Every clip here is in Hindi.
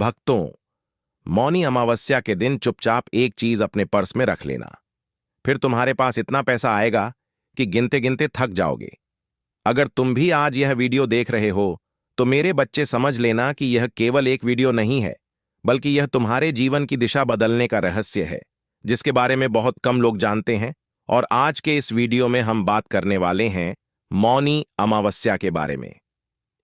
भक्तों, मौनी अमावस्या के दिन चुपचाप एक चीज अपने पर्स में रख लेना। फिर तुम्हारे पास इतना पैसा आएगा कि गिनते गिनते थक जाओगे। अगर तुम भी आज यह वीडियो देख रहे हो तो मेरे बच्चे समझ लेना कि यह केवल एक वीडियो नहीं है, बल्कि यह तुम्हारे जीवन की दिशा बदलने का रहस्य है, जिसके बारे में बहुत कम लोग जानते हैं। और आज के इस वीडियो में हम बात करने वाले हैं मौनी अमावस्या के बारे में।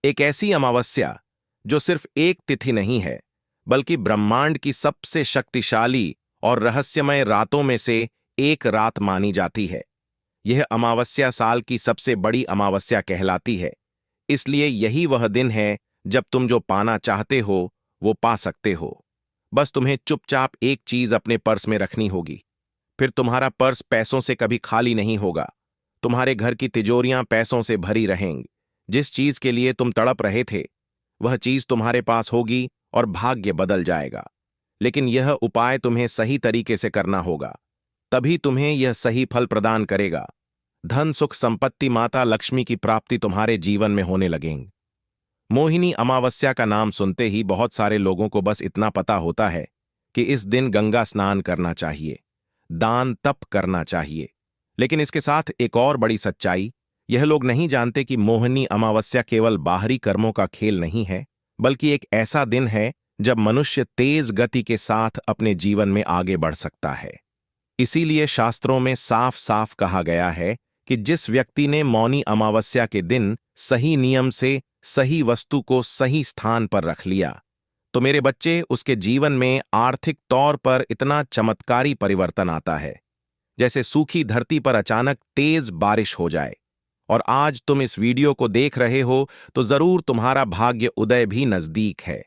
एक ऐसी अमावस्या जो सिर्फ एक तिथि नहीं है, बल्कि ब्रह्मांड की सबसे शक्तिशाली और रहस्यमय रातों में से एक रात मानी जाती है। यह अमावस्या साल की सबसे बड़ी अमावस्या कहलाती है, इसलिए यही वह दिन है जब तुम जो पाना चाहते हो वो पा सकते हो। बस तुम्हें चुपचाप एक चीज अपने पर्स में रखनी होगी। फिर तुम्हारा पर्स पैसों से कभी खाली नहीं होगा। तुम्हारे घर की तिजोरियां पैसों से भरी रहेंगी। जिस चीज के लिए तुम तड़प रहे थे वह चीज तुम्हारे पास होगी और भाग्य बदल जाएगा। लेकिन यह उपाय तुम्हें सही तरीके से करना होगा, तभी तुम्हें यह सही फल प्रदान करेगा। धन, सुख, संपत्ति, माता लक्ष्मी की प्राप्ति तुम्हारे जीवन में होने लगेंगी। मोहिनी अमावस्या का नाम सुनते ही बहुत सारे लोगों को बस इतना पता होता है कि इस दिन गंगा स्नान करना चाहिए, दान तप करना चाहिए। लेकिन इसके साथ एक और बड़ी सच्चाई, यह लोग नहीं जानते कि मोहिनी अमावस्या केवल बाहरी कर्मों का खेल नहीं है, बल्कि एक ऐसा दिन है जब मनुष्य तेज गति के साथ अपने जीवन में आगे बढ़ सकता है। इसीलिए शास्त्रों में साफ साफ कहा गया है कि जिस व्यक्ति ने मौनी अमावस्या के दिन सही नियम से सही वस्तु को सही स्थान पर रख लिया, तो मेरे बच्चे, उसके जीवन में आर्थिक तौर पर इतना चमत्कारी परिवर्तन आता है जैसे सूखी धरती पर अचानक तेज बारिश हो जाए। और आज तुम इस वीडियो को देख रहे हो तो जरूर तुम्हारा भाग्य उदय भी नजदीक है।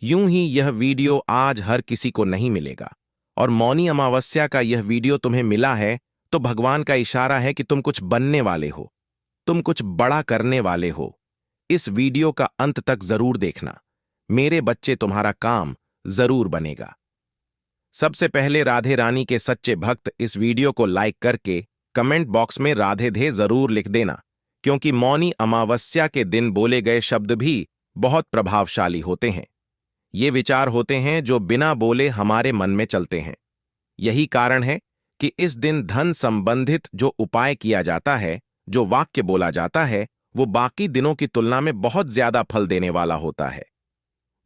यूं ही यह वीडियो आज हर किसी को नहीं मिलेगा, और मौनी अमावस्या का यह वीडियो तुम्हें मिला है तो भगवान का इशारा है कि तुम कुछ बनने वाले हो, तुम कुछ बड़ा करने वाले हो। इस वीडियो का अंत तक जरूर देखना, मेरे बच्चे, तुम्हारा काम जरूर बनेगा। सबसे पहले राधे रानी के सच्चे भक्त इस वीडियो को लाइक करके कमेंट बॉक्स में राधे धे जरूर लिख देना, क्योंकि मौनी अमावस्या के दिन बोले गए शब्द भी बहुत प्रभावशाली होते हैं। ये विचार होते हैं जो बिना बोले हमारे मन में चलते हैं। यही कारण है कि इस दिन धन संबंधित जो उपाय किया जाता है, जो वाक्य बोला जाता है, वो बाकी दिनों की तुलना में बहुत ज्यादा फल देने वाला होता है।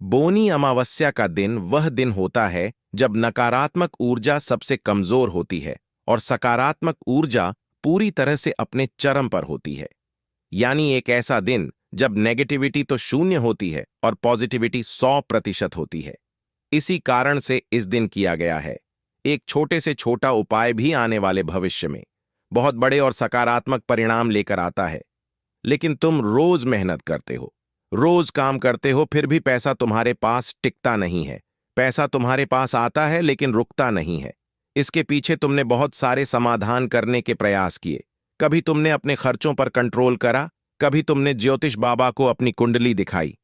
मौनी अमावस्या का दिन वह दिन होता है जब नकारात्मक ऊर्जा सबसे कमजोर होती है और सकारात्मक ऊर्जा पूरी तरह से अपने चरम पर होती है। यानी एक ऐसा दिन जब नेगेटिविटी तो 0 होती है और पॉजिटिविटी 100% होती है। इसी कारण से इस दिन किया गया है। एक छोटे से छोटा उपाय भी आने वाले भविष्य में बहुत बड़े और सकारात्मक परिणाम लेकर आता है। लेकिन तुम रोज मेहनत करते हो, रोज काम करते हो, फिर भी पैसा तुम्हारे पास टिकता नहीं है। पैसा तुम्हारे पास आता है लेकिन रुकता नहीं है। इसके पीछे तुमने बहुत सारे समाधान करने के प्रयास किए। कभी तुमने अपने खर्चों पर कंट्रोल करा, कभी तुमने ज्योतिष बाबा को अपनी कुंडली दिखाई,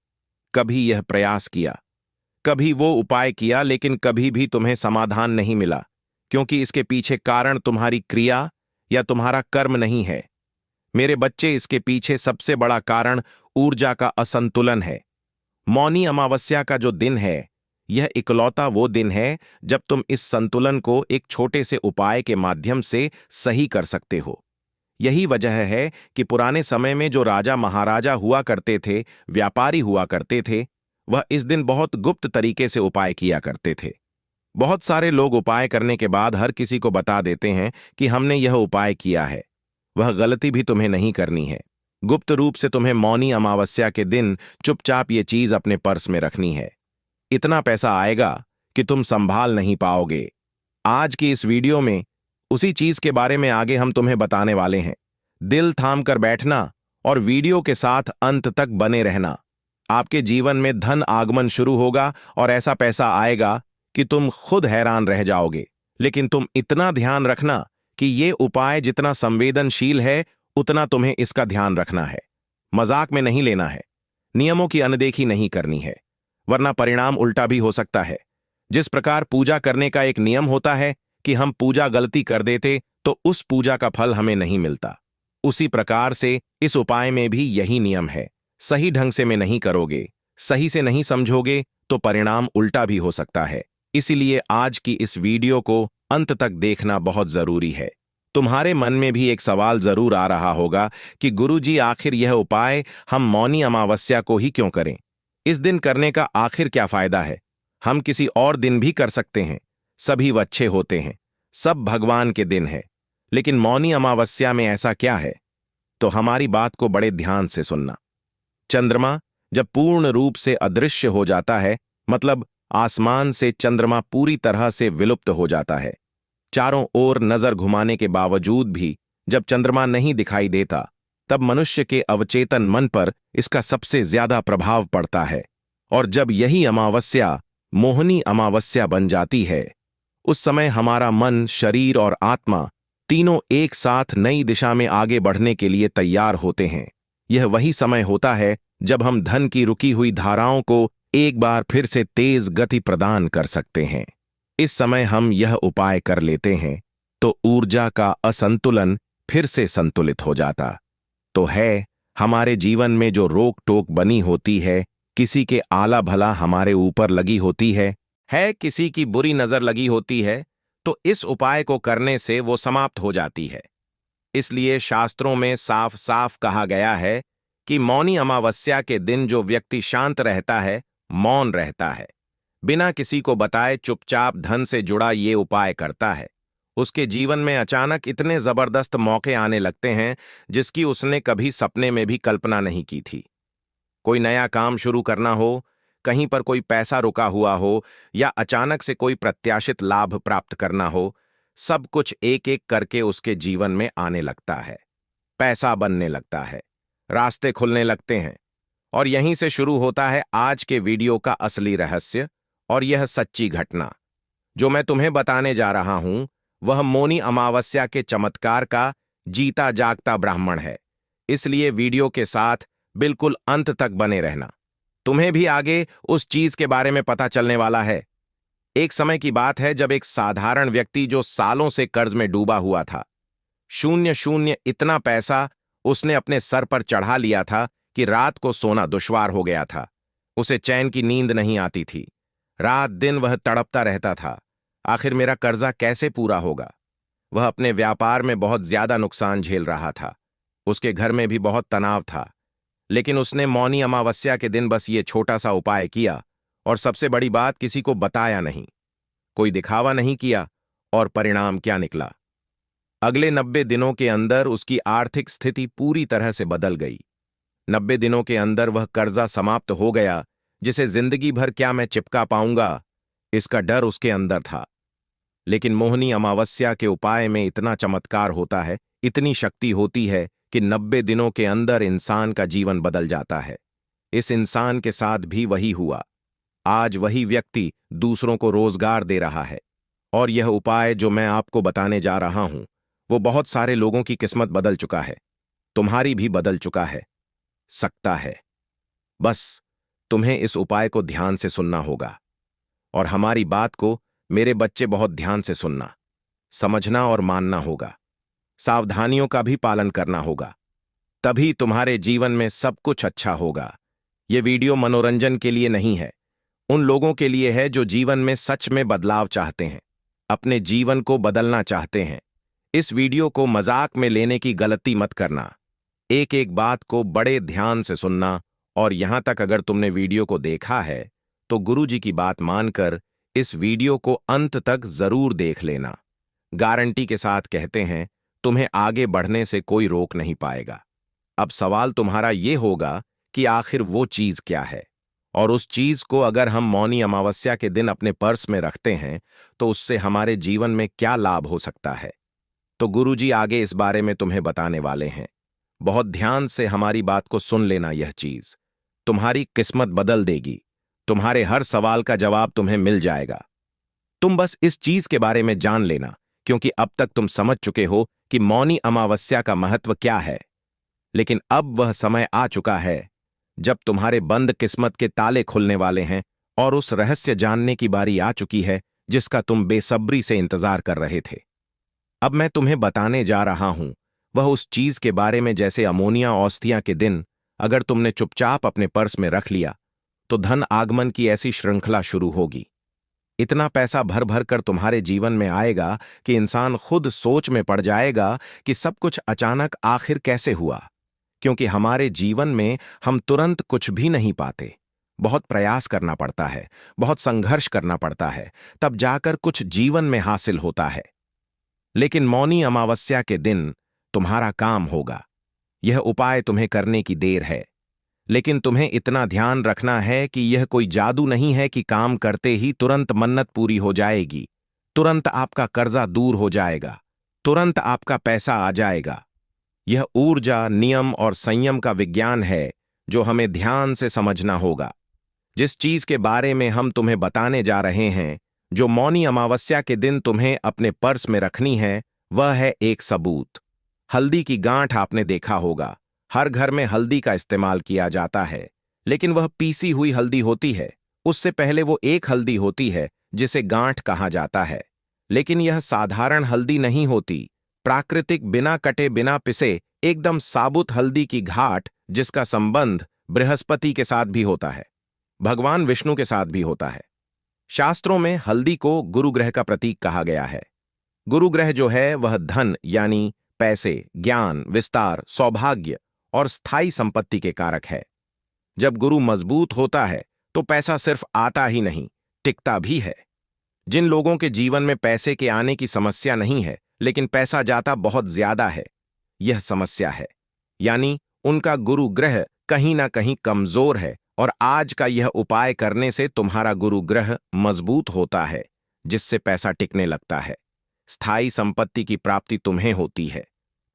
कभी यह प्रयास किया, कभी वो उपाय किया, लेकिन कभी भी तुम्हें समाधान नहीं मिला, क्योंकि इसके पीछे कारण तुम्हारी क्रिया या तुम्हारा कर्म नहीं है। मेरे बच्चे, इसके पीछे सबसे बड़ा कारण ऊर्जा का असंतुलन है। मौनी अमावस्या का जो दिन है, यह इकलौता वो दिन है जब तुम इस संतुलन को एक छोटे से उपाय के माध्यम से सही कर सकते हो। यही वजह है कि पुराने समय में जो राजा महाराजा हुआ करते थे, व्यापारी हुआ करते थे, वह इस दिन बहुत गुप्त तरीके से उपाय किया करते थे। बहुत सारे लोग उपाय करने के बाद हर किसी को बता देते हैं कि हमने यह उपाय किया है। वह गलती भी तुम्हें नहीं करनी है। गुप्त रूप से तुम्हें मौनी अमावस्या के दिन चुपचाप ये चीज अपने पर्स में रखनी है। इतना पैसा आएगा कि तुम संभाल नहीं पाओगे। आज की इस वीडियो में उसी चीज के बारे में आगे हम तुम्हें बताने वाले हैं। दिल थाम कर बैठना और वीडियो के साथ अंत तक बने रहना। आपके जीवन में धन आगमन शुरू होगा और ऐसा पैसा आएगा कि तुम खुद हैरान रह जाओगे। लेकिन तुम इतना ध्यान रखना कि ये उपाय जितना संवेदनशील है, उतना तुम्हें इसका ध्यान रखना है। मजाक में नहीं लेना है, नियमों की अनदेखी नहीं करनी है, वरना परिणाम उल्टा भी हो सकता है। जिस प्रकार पूजा करने का एक नियम होता है कि हम पूजा गलती कर देते तो उस पूजा का फल हमें नहीं मिलता, उसी प्रकार से इस उपाय में भी यही नियम है। सही ढंग से में नहीं करोगे, सही से नहीं समझोगे, तो परिणाम उल्टा भी हो सकता है। इसीलिए आज की इस वीडियो को अंत तक देखना बहुत जरूरी है। तुम्हारे मन में भी एक सवाल जरूर आ रहा होगा कि गुरुजी, आखिर यह उपाय हम मौनी अमावस्या को ही क्यों करें? इस दिन करने का आखिर क्या फायदा है? हम किसी और दिन भी कर सकते हैं, सभी अच्छे होते हैं, सब भगवान के दिन है। लेकिन मौनी अमावस्या में ऐसा क्या है? तो हमारी बात को बड़े ध्यान से सुनना। चंद्रमा जब पूर्ण रूप से अदृश्य हो जाता है, मतलब आसमान से चंद्रमा पूरी तरह से विलुप्त हो जाता है, चारों ओर नजर घुमाने के बावजूद भी जब चंद्रमा नहीं दिखाई देता, तब मनुष्य के अवचेतन मन पर इसका सबसे ज्यादा प्रभाव पड़ता है। और जब यही अमावस्या मोहनी अमावस्या बन जाती है, उस समय हमारा मन, शरीर और आत्मा तीनों एक साथ नई दिशा में आगे बढ़ने के लिए तैयार होते हैं। यह वही समय होता है जब हम धन की रुकी हुई धाराओं को एक बार फिर से तेज गति प्रदान कर सकते हैं। इस समय हम यह उपाय कर लेते हैं तो ऊर्जा का असंतुलन फिर से संतुलित हो जाता तो है। हमारे जीवन में जो रोक टोक बनी होती है, किसी के आला भला हमारे ऊपर लगी होती है, किसी की बुरी नजर लगी होती है, तो इस उपाय को करने से वो समाप्त हो जाती है। इसलिए शास्त्रों में साफ साफ कहा गया है कि मौनी अमावस्या के दिन जो व्यक्ति शांत रहता है, मौन रहता है, बिना किसी को बताए चुपचाप धन से जुड़ा ये उपाय करता है, उसके जीवन में अचानक इतने जबरदस्त मौके आने लगते हैं जिसकी उसने कभी सपने में भी कल्पना नहीं की थी। कोई नया काम शुरू करना हो, कहीं पर कोई पैसा रुका हुआ हो, या अचानक से कोई प्रत्याशित लाभ प्राप्त करना हो, सब कुछ एक एक करके उसके जीवन में आने लगता है। पैसा बनने लगता है, रास्ते खुलने लगते हैं। और यहीं से शुरू होता है आज के वीडियो का असली रहस्य। और यह सच्ची घटना जो मैं तुम्हें बताने जा रहा हूं, वह मौनी अमावस्या के चमत्कार का जीता जागता ब्राह्मण है। इसलिए वीडियो के साथ बिल्कुल अंत तक बने रहना। तुम्हें भी आगे उस चीज के बारे में पता चलने वाला है। एक समय की बात है जब एक साधारण व्यक्ति जो सालों से कर्ज में डूबा हुआ था, शून्य शून्य इतना पैसा उसने अपने सर पर चढ़ा लिया था कि रात को सोना दुश्वार हो गया था। उसे चैन की नींद नहीं आती थी। रात दिन वह तड़पता रहता था, आखिर मेरा कर्जा कैसे पूरा होगा। वह अपने व्यापार में बहुत ज्यादा नुकसान झेल रहा था, उसके घर में भी बहुत तनाव था। लेकिन उसने मौनी अमावस्या के दिन बस ये छोटा सा उपाय किया, और सबसे बड़ी बात, किसी को बताया नहीं, कोई दिखावा नहीं किया। और परिणाम क्या निकला? अगले 90 दिनों के अंदर उसकी आर्थिक स्थिति पूरी तरह से बदल गई। 90 दिनों के अंदर वह कर्जा समाप्त हो गया, जिसे जिंदगी भर क्या मैं चिपका पाऊंगा, इसका डर उसके अंदर था। लेकिन मोहनी अमावस्या के उपाय में इतना चमत्कार होता है, इतनी शक्ति होती है कि 90 दिनों के अंदर इंसान का जीवन बदल जाता है। इस इंसान के साथ भी वही हुआ। आज वही व्यक्ति दूसरों को रोजगार दे रहा है। और यह उपाय जो मैं आपको बताने जा रहा हूं, वो बहुत सारे लोगों की किस्मत बदल चुका है, तुम्हारी भी बदल चुका है सकता है। बस तुम्हें इस उपाय को ध्यान से सुनना होगा। और हमारी बात को मेरे बच्चे बहुत ध्यान से सुनना, समझना और मानना होगा। सावधानियों का भी पालन करना होगा, तभी तुम्हारे जीवन में सब कुछ अच्छा होगा। ये वीडियो मनोरंजन के लिए नहीं है, उन लोगों के लिए है जो जीवन में सच में बदलाव चाहते हैं, अपने जीवन को बदलना चाहते हैं। इस वीडियो को मजाक में लेने की गलती मत करना, एक एक बात को बड़े ध्यान से सुनना। और यहां तक अगर तुमने वीडियो को देखा है तो गुरुजी की बात मानकर इस वीडियो को अंत तक जरूर देख लेना। गारंटी के साथ कहते हैं, तुम्हें आगे बढ़ने से कोई रोक नहीं पाएगा। अब सवाल तुम्हारा ये होगा कि आखिर वो चीज क्या है, और उस चीज को अगर हम मौनी अमावस्या के दिन अपने पर्स में रखते हैं तो उससे हमारे जीवन में क्या लाभ हो सकता है। तो गुरुजी आगे इस बारे में तुम्हें बताने वाले हैं। बहुत ध्यान से हमारी बात को सुन लेना। यह चीज तुम्हारी किस्मत बदल देगी, तुम्हारे हर सवाल का जवाब तुम्हें मिल जाएगा। तुम बस इस चीज के बारे में जान लेना, क्योंकि अब तक तुम समझ चुके हो कि मौनी अमावस्या का महत्व क्या है। लेकिन अब वह समय आ चुका है जब तुम्हारे बंद किस्मत के ताले खुलने वाले हैं, और उस रहस्य जानने की बारी आ चुकी है जिसका तुम बेसब्री से इंतजार कर रहे थे। अब मैं तुम्हें बताने जा रहा हूं वह उस चीज के बारे में, जैसे अमोनिया औषधियां के दिन अगर तुमने चुपचाप अपने पर्स में रख लिया तो धन आगमन की ऐसी श्रृंखला शुरू होगी। इतना पैसा भर भर कर तुम्हारे जीवन में आएगा कि इंसान खुद सोच में पड़ जाएगा कि सब कुछ अचानक आखिर कैसे हुआ। क्योंकि हमारे जीवन में हम तुरंत कुछ भी नहीं पाते, बहुत प्रयास करना पड़ता है, बहुत संघर्ष करना पड़ता है, तब जाकर कुछ जीवन में हासिल होता है। लेकिन मौनी अमावस्या के दिन तुम्हारा काम होगा। यह उपाय तुम्हें करने की देर है, लेकिन तुम्हें इतना ध्यान रखना है कि यह कोई जादू नहीं है कि काम करते ही तुरंत मन्नत पूरी हो जाएगी, तुरंत आपका कर्जा दूर हो जाएगा, तुरंत आपका पैसा आ जाएगा। यह ऊर्जा, नियम और संयम का विज्ञान है जो हमें ध्यान से समझना होगा। जिस चीज के बारे में हम तुम्हें बताने जा रहे हैं, जो मौनी अमावस्या के दिन तुम्हें अपने पर्स में रखनी है, वह है एक सबूत। हल्दी की गांठ आपने देखा होगा। हर घर में हल्दी का इस्तेमाल किया जाता है, लेकिन वह पीसी हुई हल्दी होती है। उससे पहले वो एक हल्दी होती है जिसे गांठ कहा जाता है। लेकिन यह साधारण हल्दी नहीं होती, प्राकृतिक, बिना कटे, बिना पिसे, एकदम साबुत हल्दी की घाट, जिसका संबंध बृहस्पति के साथ भी होता है, भगवान विष्णु के साथ भी होता है। शास्त्रों में हल्दी को गुरु ग्रह का प्रतीक कहा गया है। गुरु ग्रह जो है वह धन यानी पैसे, ज्ञान, विस्तार, सौभाग्य और स्थायी संपत्ति के कारक है। जब गुरु मजबूत होता है तो पैसा सिर्फ आता ही नहीं, टिकता भी है। जिन लोगों के जीवन में पैसे के आने की समस्या नहीं है, लेकिन पैसा जाता बहुत ज्यादा है, यह समस्या है। यानी उनका गुरु ग्रह कहीं ना कहीं कमजोर है, और आज का यह उपाय करने से तुम्हारा गुरु ग्रह मजबूत होता है, जिससे पैसा टिकने लगता है। स्थायी संपत्ति की प्राप्ति तुम्हें होती है,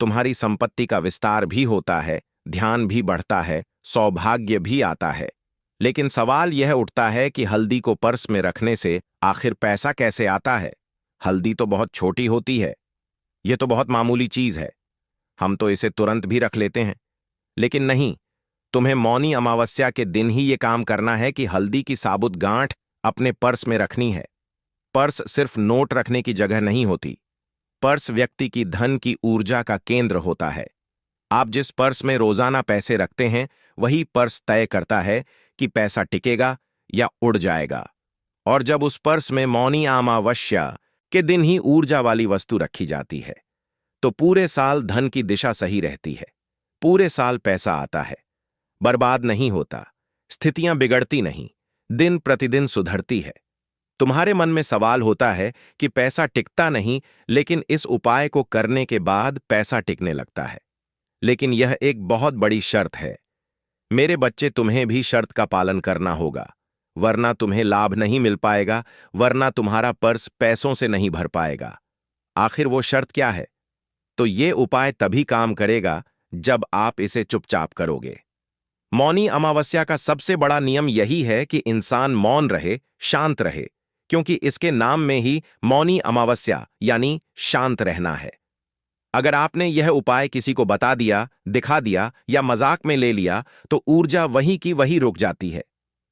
तुम्हारी संपत्ति का विस्तार भी होता है, ध्यान भी बढ़ता है, सौभाग्य भी आता है। लेकिन सवाल यह उठता है कि हल्दी को पर्स में रखने से आखिर पैसा कैसे आता है? हल्दी तो बहुत छोटी होती है, यह तो बहुत मामूली चीज है, हम तो इसे तुरंत भी रख लेते हैं। लेकिन नहीं, तुम्हें मौनी अमावस्या के दिन ही यह काम करना है कि हल्दी की साबुत गांठ अपने पर्स में रखनी है। पर्स सिर्फ नोट रखने की जगह नहीं होती, पर्स व्यक्ति की धन की ऊर्जा का केंद्र होता है। आप जिस पर्स में रोजाना पैसे रखते हैं, वही पर्स तय करता है कि पैसा टिकेगा या उड़ जाएगा। और जब उस पर्स में मौनी अमावस्या के दिन ही ऊर्जा वाली वस्तु रखी जाती है, तो पूरे साल धन की दिशा सही रहती है, पूरे साल पैसा आता है, बर्बाद नहीं होता, स्थितियां बिगड़ती नहीं, दिन प्रतिदिन सुधरती है। तुम्हारे मन में सवाल होता है कि पैसा टिकता नहीं, लेकिन इस उपाय को करने के बाद पैसा टिकने लगता है। लेकिन यह एक बहुत बड़ी शर्त है। मेरे बच्चे, तुम्हें भी शर्त का पालन करना होगा, वरना तुम्हें लाभ नहीं मिल पाएगा, वरना तुम्हारा पर्स पैसों से नहीं भर पाएगा। आखिर वो शर्त क्या है? तो ये उपाय तभी काम करेगा जब आप इसे चुपचाप करोगे। मौनी अमावस्या का सबसे बड़ा नियम यही है कि इंसान मौन रहे, शांत रहे, क्योंकि इसके नाम में ही मौनी अमावस्या यानी शांत रहना है। अगर आपने यह उपाय किसी को बता दिया, दिखा दिया या मजाक में ले लिया, तो ऊर्जा वहीं की वहीं रुक जाती है,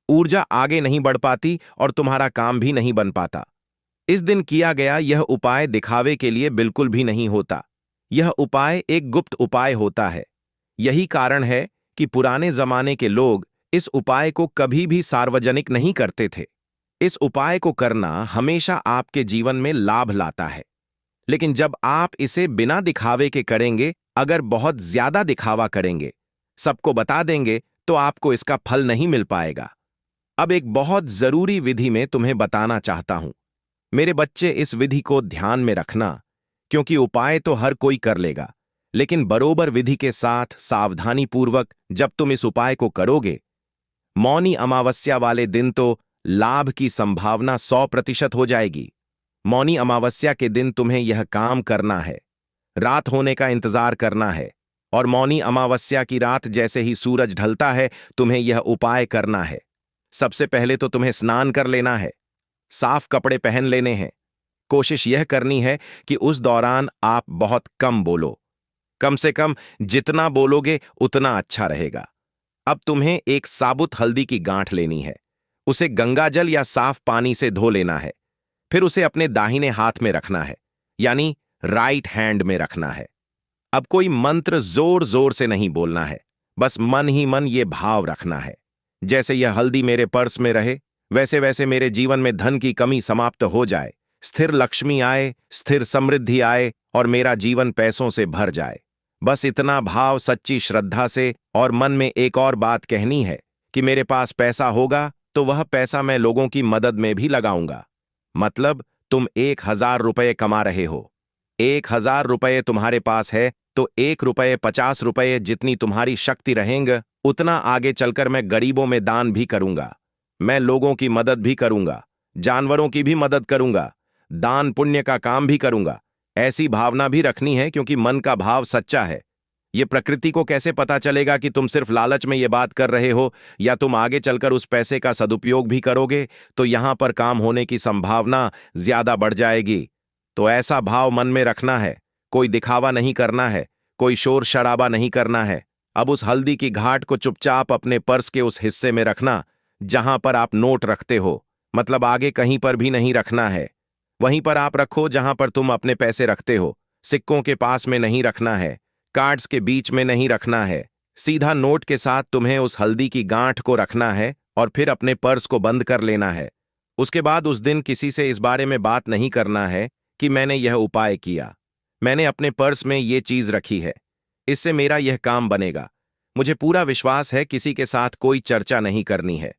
ऊर्जा आगे नहीं बढ़ पाती और तुम्हारा काम भी नहीं बन पाता। इस दिन किया गया यह उपाय दिखावे के लिए बिल्कुल भी नहीं होता, यह उपाय एक गुप्त उपाय होता है। यही कारण है कि पुराने जमाने के लोग इस उपाय को कभी भी सार्वजनिक नहीं करते थे। इस उपाय को करना हमेशा आपके जीवन में लाभ लाता है, लेकिन जब आप इसे बिना दिखावे के करेंगे, अगर बहुत ज्यादा दिखावा करेंगे, सबको बता देंगे, तो आपको इसका फल नहीं मिल पाएगा। अब एक बहुत जरूरी विधि में तुम्हें बताना चाहता हूं। मेरे बच्चे, इस विधि को ध्यान में रखना, क्योंकि उपाय तो हर कोई कर लेगा, लेकिन बरोबर विधि के साथ सावधानी पूर्वक जब तुम इस उपाय को करोगे, मौनी अमावस्या वाले दिन तो लाभ की संभावना 100% हो जाएगी। मौनी अमावस्या के दिन तुम्हें यह काम करना है, रात होने का इंतजार करना है, और मौनी अमावस्या की रात जैसे ही सूरज ढलता है, तुम्हें यह उपाय करना है। सबसे पहले तो तुम्हें स्नान कर लेना है, साफ कपड़े पहन लेने हैं। कोशिश यह करनी है कि उस दौरान आप बहुत कम बोलो, कम से कम जितना बोलोगे उतना अच्छा रहेगा। अब तुम्हें एक साबुत हल्दी की गांठ लेनी है, उसे गंगाजल या साफ पानी से धो लेना है, फिर उसे अपने दाहिने हाथ में रखना है, यानी राइट हैंड में रखना है। अब कोई मंत्र जोर जोर से नहीं बोलना है, बस मन ही मन ये भाव रखना है जैसे यह हल्दी मेरे पर्स में रहे, वैसे वैसे मेरे जीवन में धन की कमी समाप्त हो जाए, स्थिर लक्ष्मी आए, स्थिर समृद्धि आए और मेरा जीवन पैसों से भर जाए। बस इतना भाव सच्ची श्रद्धा से, और मन में एक और बात कहनी है कि मेरे पास पैसा होगा तो वह पैसा मैं लोगों की मदद में भी लगाऊंगा। मतलब तुम 1,000 रुपये कमा रहे हो, 1,000 रुपये तुम्हारे पास है, तो 1 रुपये 50 रुपये जितनी तुम्हारी शक्ति रहेंगे उतना आगे चलकर मैं गरीबों में दान भी करूंगा, मैं लोगों की मदद भी करूंगा, जानवरों की भी मदद करूंगा, दान पुण्य का काम भी करूंगा। ऐसी भावना भी रखनी है, क्योंकि मन का भाव सच्चा है। ये प्रकृति को कैसे पता चलेगा कि तुम सिर्फ लालच में ये बात कर रहे हो या तुम आगे चलकर उस पैसे का सदुपयोग भी करोगे, तो यहां पर काम होने की संभावना ज्यादा बढ़ जाएगी। तो ऐसा भाव मन में रखना है, कोई दिखावा नहीं करना है, कोई शोर शराबा नहीं करना है। अब उस हल्दी की घाट को चुपचाप अपने पर्स के उस हिस्से में रखना जहां पर आप नोट रखते हो, मतलब आगे कहीं पर भी नहीं रखना है। वहीं पर आप रखो जहां पर तुम अपने पैसे रखते हो। सिक्कों के पास में नहीं रखना है, कार्ड्स के बीच में नहीं रखना है, सीधा नोट के साथ तुम्हें उस हल्दी की गांठ को रखना है और फिर अपने पर्स को बंद कर लेना है। उसके बाद उस दिन किसी से इस बारे में बात नहीं करना है कि मैंने यह उपाय किया, मैंने अपने पर्स में ये चीज रखी है, इससे मेरा यह काम बनेगा। मुझे पूरा विश्वास है, किसी के साथ कोई चर्चा नहीं करनी है।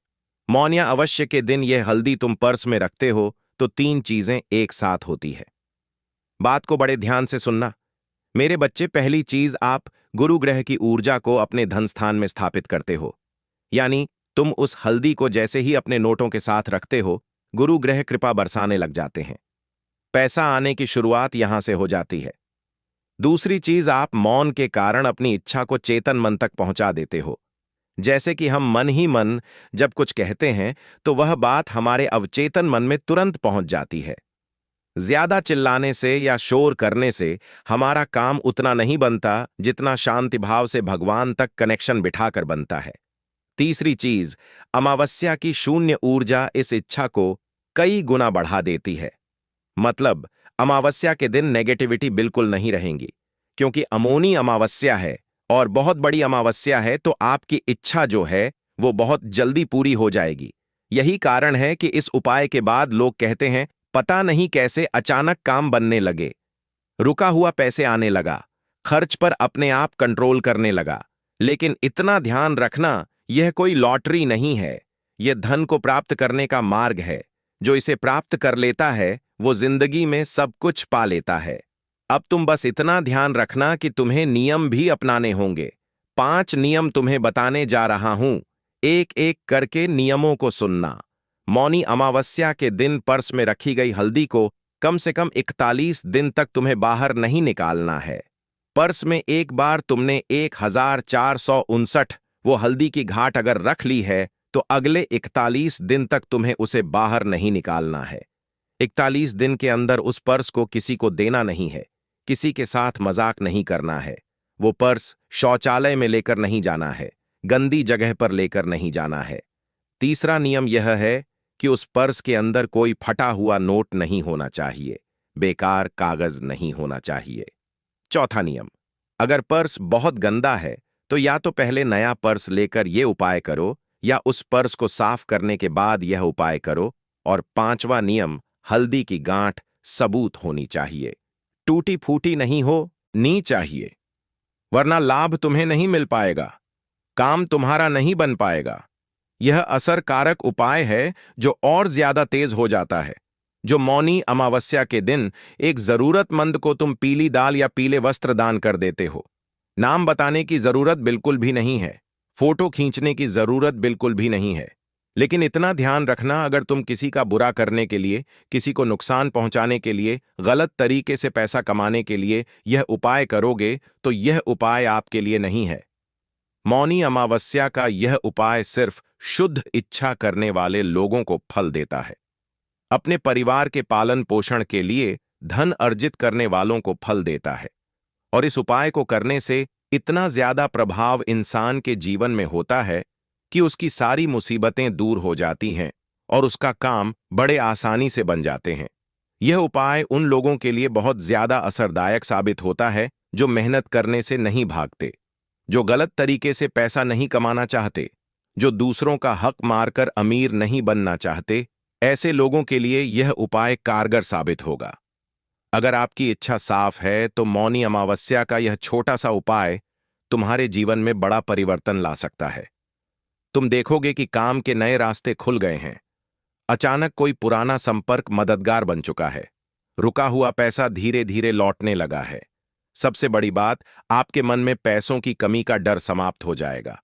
मौन या अवश्य के दिन यह हल्दी तुम पर्स में रखते हो तो 3 चीजें एक साथ होती है। बात को बड़े ध्यान से सुनना मेरे बच्चे। पहली चीज, आप गुरु ग्रह की ऊर्जा को अपने धन स्थान में स्थापित करते हो, यानी तुम उस हल्दी को जैसे ही अपने नोटों के साथ रखते हो, गुरु ग्रह कृपा बरसाने लग जाते हैं, पैसा आने की शुरुआत यहां से हो जाती है। दूसरी चीज, आप मौन के कारण अपनी इच्छा को चेतन मन तक पहुंचा देते हो। जैसे कि हम मन ही मन जब कुछ कहते हैं तो वह बात हमारे अवचेतन मन में तुरंत पहुंच जाती है। ज्यादा चिल्लाने से या शोर करने से हमारा काम उतना नहीं बनता जितना शांति भाव से भगवान तक कनेक्शन बिठाकर बनता है। तीसरी चीज, अमावस्या की शून्य ऊर्जा इस इच्छा को कई गुना बढ़ा देती है। मतलब अमावस्या के दिन नेगेटिविटी बिल्कुल नहीं रहेंगी, क्योंकि अमोनी अमावस्या है और बहुत बड़ी अमावस्या है, तो आपकी इच्छा जो है वो बहुत जल्दी पूरी हो जाएगी। यही कारण है कि इस उपाय के बाद लोग कहते हैं, पता नहीं कैसे अचानक काम बनने लगे, रुका हुआ पैसे आने लगा, खर्च पर अपने आप कंट्रोल करने लगा। लेकिन इतना ध्यान रखना, यह कोई लॉटरी नहीं है, यह धन को प्राप्त करने का मार्ग है। जो इसे प्राप्त कर लेता है वो जिंदगी में सब कुछ पा लेता है। अब तुम बस इतना ध्यान रखना कि तुम्हें नियम भी अपनाने होंगे। 5 नियम तुम्हें बताने जा रहा हूं, एक एक करके नियमों को सुनना। मौनी अमावस्या के दिन पर्स में रखी गई हल्दी को कम से कम 41 दिन तक तुम्हें बाहर नहीं निकालना है। पर्स में एक बार तुमने 1459 वो हल्दी की घाट अगर रख ली है तो अगले 41 दिन तक तुम्हें उसे बाहर नहीं निकालना है। 41 दिन के अंदर उस पर्स को किसी को देना नहीं है, किसी के साथ मजाक नहीं करना है। वो पर्स शौचालय में लेकर नहीं जाना है, गंदी जगह पर लेकर नहीं जाना है। तीसरा नियम यह है कि उस पर्स के अंदर कोई फटा हुआ नोट नहीं होना चाहिए, बेकार कागज नहीं होना चाहिए। चौथा नियम, अगर पर्स बहुत गंदा है तो या तो पहले नया पर्स लेकर यह उपाय करो या उस पर्स को साफ करने के बाद यह उपाय करो। और 5वां नियम, हल्दी की गांठ सबूत होनी चाहिए, टूटी फूटी नहीं हो नी चाहिए, वरना लाभ तुम्हें नहीं मिल पाएगा, काम तुम्हारा नहीं बन पाएगा। यह असरकारक उपाय है जो और ज्यादा तेज हो जाता है। जो मौनी अमावस्या के दिन एक जरूरतमंद को तुम पीली दाल या पीले वस्त्र दान कर देते हो। नाम बताने की जरूरत बिल्कुल भी नहीं है, फोटो खींचने की जरूरत बिल्कुल भी नहीं है। लेकिन इतना ध्यान रखना, अगर तुम किसी का बुरा करने के लिए, किसी को नुकसान पहुंचाने के लिए, गलत तरीके से पैसा कमाने के लिए यह उपाय करोगे तो यह उपाय आपके लिए नहीं है। मौनी अमावस्या का यह उपाय सिर्फ शुद्ध इच्छा करने वाले लोगों को फल देता है। अपने परिवार के पालन पोषण के लिए धन अर्जित करने वालों को फल देता है। और इस उपाय को करने से इतना ज्यादा प्रभाव इंसान के जीवन में होता है कि उसकी सारी मुसीबतें दूर हो जाती हैं और उसका काम बड़े आसानी से बन जाते हैं। यह उपाय उन लोगों के लिए बहुत ज्यादा असरदायक साबित होता है जो मेहनत करने से नहीं भागते, जो गलत तरीके से पैसा नहीं कमाना चाहते, जो दूसरों का हक मारकर अमीर नहीं बनना चाहते, ऐसे लोगों के लिए यह उपाय कारगर साबित होगा। अगर आपकी इच्छा साफ है तो मौनी अमावस्या का यह छोटा सा उपाय तुम्हारे जीवन में बड़ा परिवर्तन ला सकता है। तुम देखोगे कि काम के नए रास्ते खुल गए हैं। अचानक कोई पुराना संपर्क मददगार बन चुका है। रुका हुआ पैसा धीरे धीरे लौटने लगा है। सबसे बड़ी बात, आपके मन में पैसों की कमी का डर समाप्त हो जाएगा।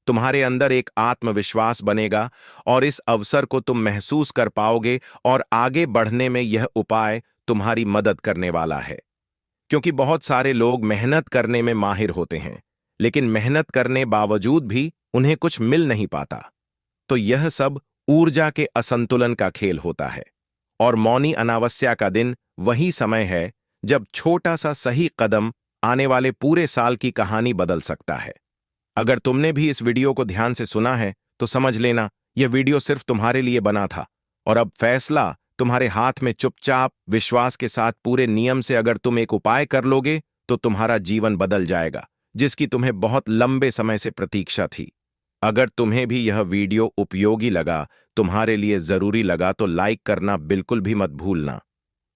तुम्हारे अंदर एक आत्मविश्वास बनेगा और इस अवसर को तुम महसूस कर पाओगे और आगे बढ़ने में यह उपाय तुम्हारी मदद करने वाला है। क्योंकि बहुत सारे लोग मेहनत करने में माहिर होते हैं, लेकिन मेहनत करने बावजूद भी उन्हें कुछ मिल नहीं पाता। तो यह सब ऊर्जा के असंतुलन का खेल होता है। और मौनी अमावस्या का दिन वही समय है जब छोटा सा सही कदम आने वाले पूरे साल की कहानी बदल सकता है। अगर तुमने भी इस वीडियो को ध्यान से सुना है तो समझ लेना यह वीडियो सिर्फ तुम्हारे लिए बना था, और अब फैसला तुम्हारे हाथ में। चुपचाप विश्वास के साथ पूरे नियम से अगर तुम एक उपाय कर लोगे तो तुम्हारा जीवन बदल जाएगा, जिसकी तुम्हें बहुत लंबे समय से प्रतीक्षा थी। अगर तुम्हें भी यह वीडियो उपयोगी लगा, तुम्हारे लिए जरूरी लगा, तो लाइक करना बिल्कुल भी मत भूलना।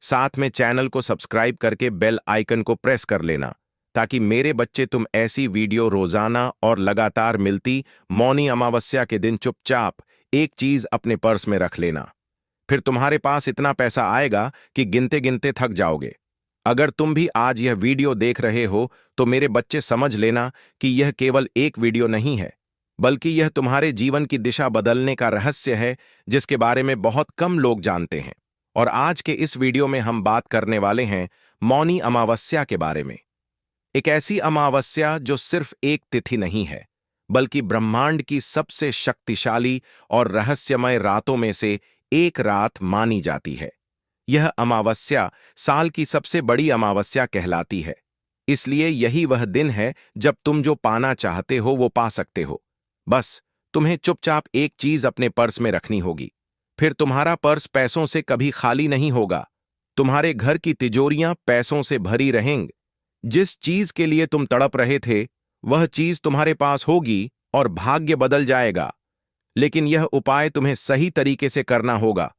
साथ में चैनल को सब्सक्राइब करके बेल आइकन को प्रेस कर लेना, ताकि मेरे बच्चे तुम ऐसी वीडियो रोजाना और लगातार मिलती। मौनी अमावस्या के दिन चुपचाप एक चीज अपने पर्स में रख लेना, फिर तुम्हारे पास इतना पैसा आएगा कि गिनते गिनते थक जाओगे। अगर तुम भी आज यह वीडियो देख रहे हो तो मेरे बच्चे समझ लेना कि यह केवल एक वीडियो नहीं है, बल्कि यह तुम्हारे जीवन की दिशा बदलने का रहस्य है, जिसके बारे में बहुत कम लोग जानते हैं। और आज के इस वीडियो में हम बात करने वाले हैं मौनी अमावस्या के बारे में। एक ऐसी अमावस्या जो सिर्फ एक तिथि नहीं है, बल्कि ब्रह्मांड की सबसे शक्तिशाली और रहस्यमय रातों में से एक रात मानी जाती है। यह अमावस्या साल की सबसे बड़ी अमावस्या कहलाती है। इसलिए यही वह दिन है जब तुम जो पाना चाहते हो वो पा सकते हो। बस तुम्हें चुपचाप एक चीज अपने पर्स में रखनी होगी। फिर तुम्हारा पर्स पैसों से कभी खाली नहीं होगा। तुम्हारे घर की तिजोरियां पैसों से भरी रहेंगी। जिस चीज के लिए तुम तड़प रहे थे वह चीज तुम्हारे पास होगी और भाग्य बदल जाएगा। लेकिन यह उपाय तुम्हें सही तरीके से करना होगा,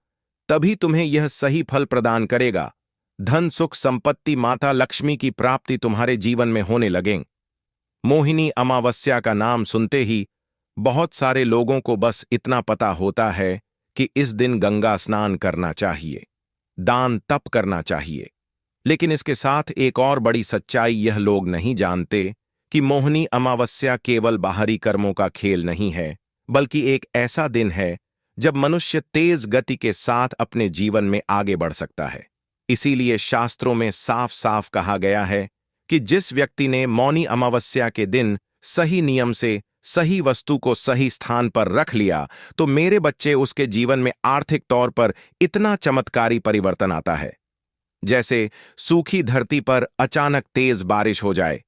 तभी तुम्हें यह सही फल प्रदान करेगा। धन, सुख, संपत्ति, माता लक्ष्मी की प्राप्ति तुम्हारे जीवन में होने लगेंगे। मोहिनी अमावस्या का नाम सुनते ही बहुत सारे लोगों को बस इतना पता होता है कि इस दिन गंगा स्नान करना चाहिए, दान तप करना चाहिए। लेकिन इसके साथ एक और बड़ी सच्चाई यह लोग नहीं जानते कि मोहिनी अमावस्या केवल बाहरी कर्मों का खेल नहीं है, बल्कि एक ऐसा दिन है जब मनुष्य तेज गति के साथ अपने जीवन में आगे बढ़ सकता है। इसीलिए शास्त्रों में साफ साफ कहा गया है कि जिस व्यक्ति ने मौनी अमावस्या के दिन सही नियम से सही वस्तु को सही स्थान पर रख लिया, तो मेरे बच्चे उसके जीवन में आर्थिक तौर पर इतना चमत्कारी परिवर्तन आता है, जैसे सूखी धरती पर अचानक तेज बारिश हो जाए।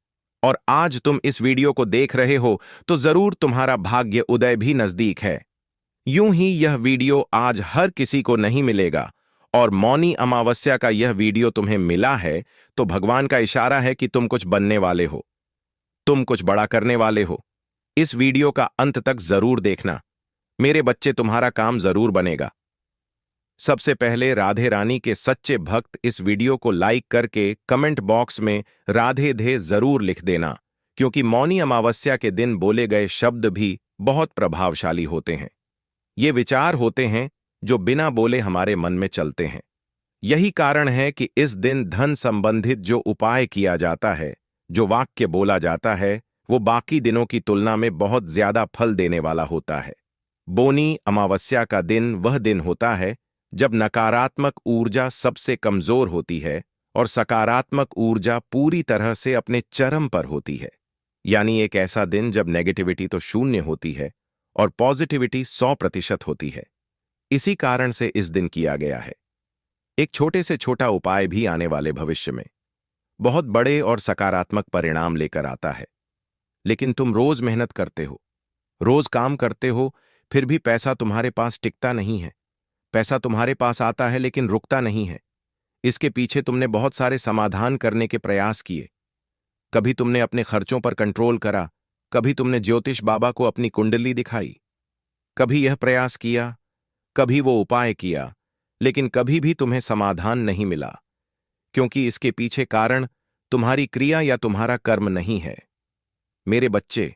और आज तुम इस वीडियो को देख रहे हो तो जरूर तुम्हारा भाग्य उदय भी नजदीक है। यूं ही यह वीडियो आज हर किसी को नहीं मिलेगा, और मौनी अमावस्या का यह वीडियो तुम्हें मिला है तो भगवान का इशारा है कि तुम कुछ बनने वाले हो, तुम कुछ बड़ा करने वाले हो। इस वीडियो का अंत तक जरूर देखना, मेरे बच्चे तुम्हारा काम जरूर बनेगा। सबसे पहले राधे रानी के सच्चे भक्त इस वीडियो को लाइक करके कमेंट बॉक्स में राधे धे जरूर लिख देना, क्योंकि मौनी अमावस्या के दिन बोले गए शब्द भी बहुत प्रभावशाली होते हैं। ये विचार होते हैं जो बिना बोले हमारे मन में चलते हैं। यही कारण है कि इस दिन धन संबंधित जो उपाय किया जाता है, जो वाक्य बोला जाता है, वो बाकी दिनों की तुलना में बहुत ज्यादा फल देने वाला होता है। मौनी अमावस्या का दिन वह दिन होता है जब नकारात्मक ऊर्जा सबसे कमजोर होती है और सकारात्मक ऊर्जा पूरी तरह से अपने चरम पर होती है। यानी एक ऐसा दिन जब नेगेटिविटी तो शून्य होती है और पॉजिटिविटी 100% होती है। इसी कारण से इस दिन किया गया है। एक छोटे से छोटा उपाय भी आने वाले भविष्य में बहुत बड़े और सकारात्मक परिणाम लेकर आता है। लेकिन तुम रोज मेहनत करते हो, रोज काम करते हो, फिर भी पैसा तुम्हारे पास टिकता नहीं है। पैसा तुम्हारे पास आता है लेकिन रुकता नहीं है। इसके पीछे तुमने बहुत सारे समाधान करने के प्रयास किए। कभी तुमने अपने खर्चों पर कंट्रोल करा, कभी तुमने ज्योतिष बाबा को अपनी कुंडली दिखाई, कभी यह प्रयास किया, कभी वो उपाय किया, लेकिन कभी भी तुम्हें समाधान नहीं मिला, क्योंकि इसके पीछे कारण तुम्हारी क्रिया या तुम्हारा कर्म नहीं है। मेरे बच्चे,